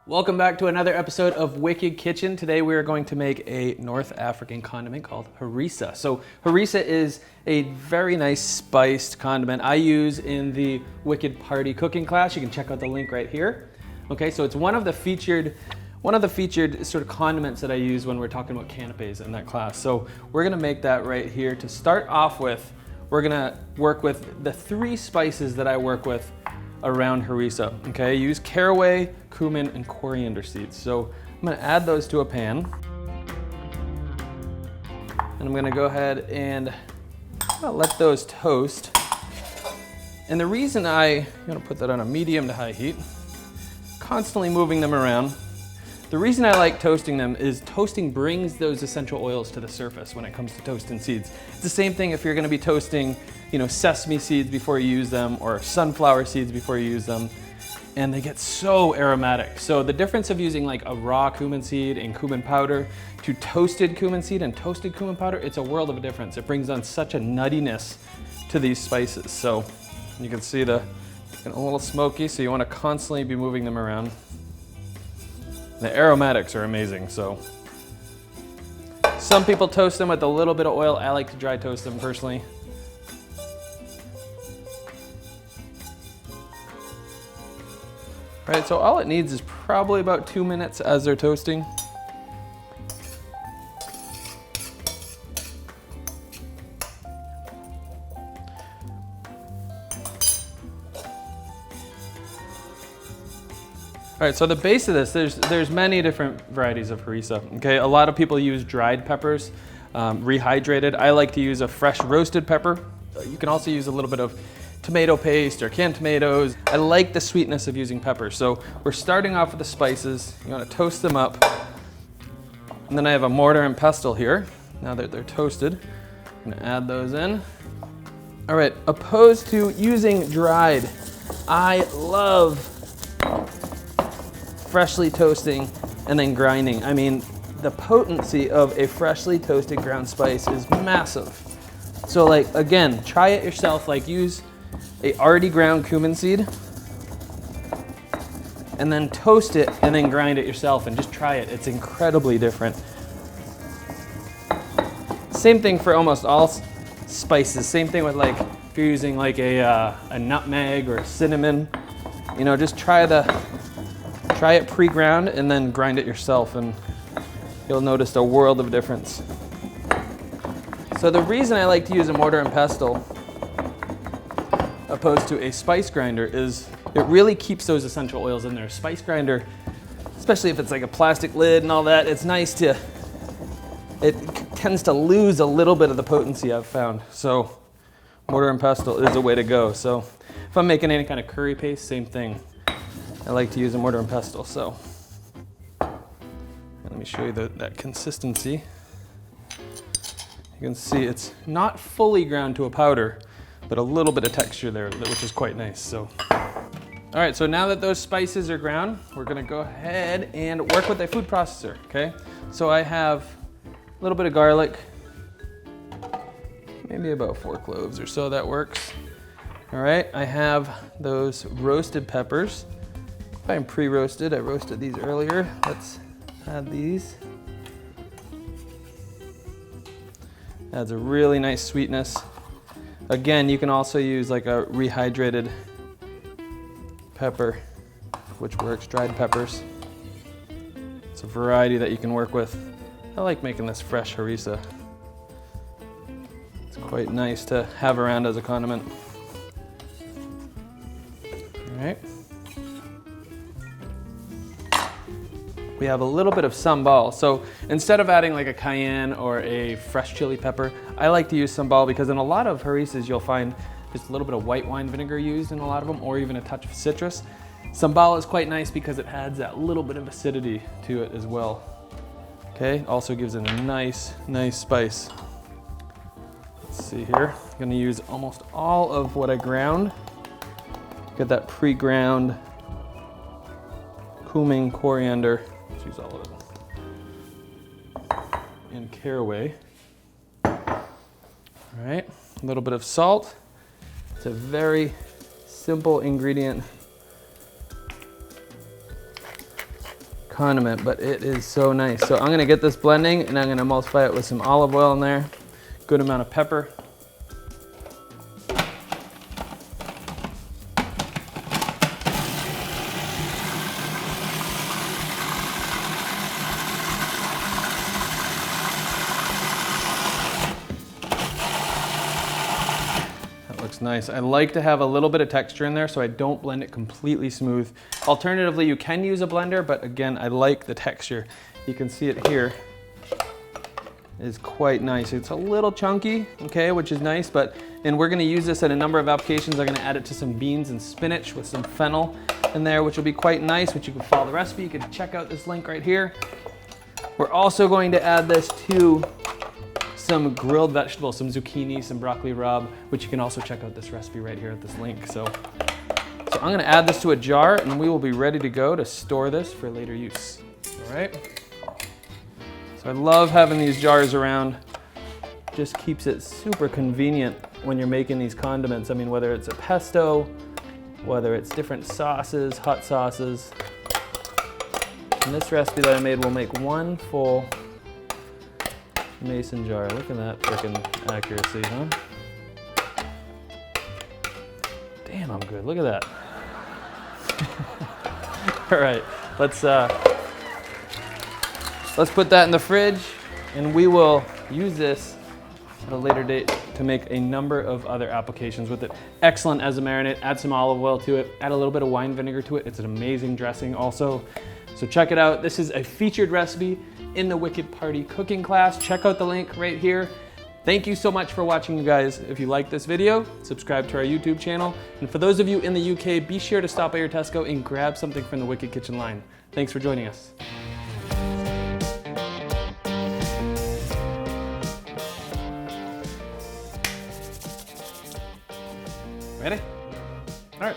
Welcome back to another episode of Wicked Kitchen. Today we are going to make a North African condiment called Harissa. So Harissa is a very nice spiced condiment I use in the Wicked Party cooking class. You can check out the link right here. Okay, so it's one of the featured sort of condiments that I use when we're talking about canapes in that class. So we're gonna make that right here. To start off with, we're gonna work with the 3 spices that I work with around harissa. Okay, use caraway, cumin, and coriander seeds. So I'm gonna add those to a pan. And I'm gonna go ahead and let those toast. And the reason I'm gonna put that on a medium to high heat, constantly moving them around. The reason I like toasting them is toasting brings those essential oils to the surface when it comes to toasting seeds. It's the same thing if you're gonna be toasting, sesame seeds before you use them or sunflower seeds before you use them, and they get so aromatic. So the difference of using like a raw cumin seed and cumin powder to toasted cumin seed and toasted cumin powder, it's a world of a difference. It brings on such a nuttiness to these spices. So you can see they're a little smoky, so you wanna constantly be moving them around. The aromatics are amazing, so. Some people toast them with a little bit of oil. I like to dry toast them personally. All right, so all it needs is probably about 2 minutes as they're toasting. All right, so the base of this, there's many different varieties of harissa, okay? A lot of people use dried peppers, rehydrated. I like to use a fresh roasted pepper. You can also use a little bit of tomato paste or canned tomatoes. I like the sweetness of using pepper. So we're starting off with the spices. You wanna toast them up. And then I have a mortar and pestle here. Now that they're toasted, I'm gonna add those in. All right, opposed to using dried, I love freshly toasting and then grinding. I mean, the potency of a freshly toasted ground spice is massive. So like, again, try it yourself. Like use a already ground cumin seed and then toast it and then grind it yourself and just try it. It's incredibly different. Same thing for almost all spices. Same thing with like, if you're using like a nutmeg or a cinnamon, just try it pre-ground and then grind it yourself and you'll notice a world of difference. So the reason I like to use a mortar and pestle opposed to a spice grinder is it really keeps those essential oils in there. Spice grinder, especially if it's like a plastic lid and all that, it tends to lose a little bit of the potency I've found. So mortar and pestle is a way to go. So if I'm making any kind of curry paste, same thing. I like to use a mortar and pestle, so. Let me show you that consistency. You can see it's not fully ground to a powder, but a little bit of texture there, which is quite nice, so. All right, so now that those spices are ground, we're gonna go ahead and work with a food processor, okay? So I have a little bit of garlic, maybe about 4 cloves or so, that works. All right, I have those roasted peppers. I'm pre-roasted, I roasted these earlier. Let's add these. Adds a really nice sweetness. Again, you can also use like a rehydrated pepper, which works, dried peppers. It's a variety that you can work with. I like making this fresh harissa. It's quite nice to have around as a condiment. All right. We have a little bit of sambal. So instead of adding like a cayenne or a fresh chili pepper, I like to use sambal because in a lot of harissas you'll find just a little bit of white wine vinegar used in a lot of them, or even a touch of citrus. Sambal is quite nice because it adds that little bit of acidity to it as well. Okay, also gives it a nice spice. Let's see here. I'm gonna use almost all of what I ground. Get that pre-ground cumin, coriander. Let's use all of it. And caraway. All right, a little bit of salt. It's a very simple ingredient. condiment, but it is so nice. So I'm gonna get this blending and I'm gonna emulsify it with some olive oil in there, good amount of pepper. Nice. I like to have a little bit of texture in there so I don't blend it completely smooth. Alternatively, you can use a blender, but again, I like the texture. You can see it here. Is quite nice. It's a little chunky, okay, which is nice, and we're gonna use this in a number of applications. I'm gonna add it to some beans and spinach with some fennel in there, which will be quite nice, which you can follow the recipe. You can check out this link right here. We're also going to add this to some grilled vegetables, some zucchini, some broccoli rabe, which you can also check out this recipe right here at this link. So I'm gonna add this to a jar and we will be ready to go to store this for later use. All right. So I love having these jars around. Just keeps it super convenient when you're making these condiments. I mean, whether it's a pesto, whether it's different sauces, hot sauces. And this recipe that I made will make one full mason jar. Look at that freaking accuracy, huh? Damn, I'm good. Look at that. All right, let's put that in the fridge, and we will use this at a later date to make a number of other applications with it. Excellent as a marinade. Add some olive oil to it. Add a little bit of wine vinegar to it. It's an amazing dressing also. So check it out. This is a featured recipe in the Wicked Party cooking class. Check out the link right here. Thank you so much for watching, you guys. If you like this video, subscribe to our YouTube channel. And for those of you in the UK, be sure to stop by your Tesco and grab something from the Wicked Kitchen line. Thanks for joining us. Ready? All right.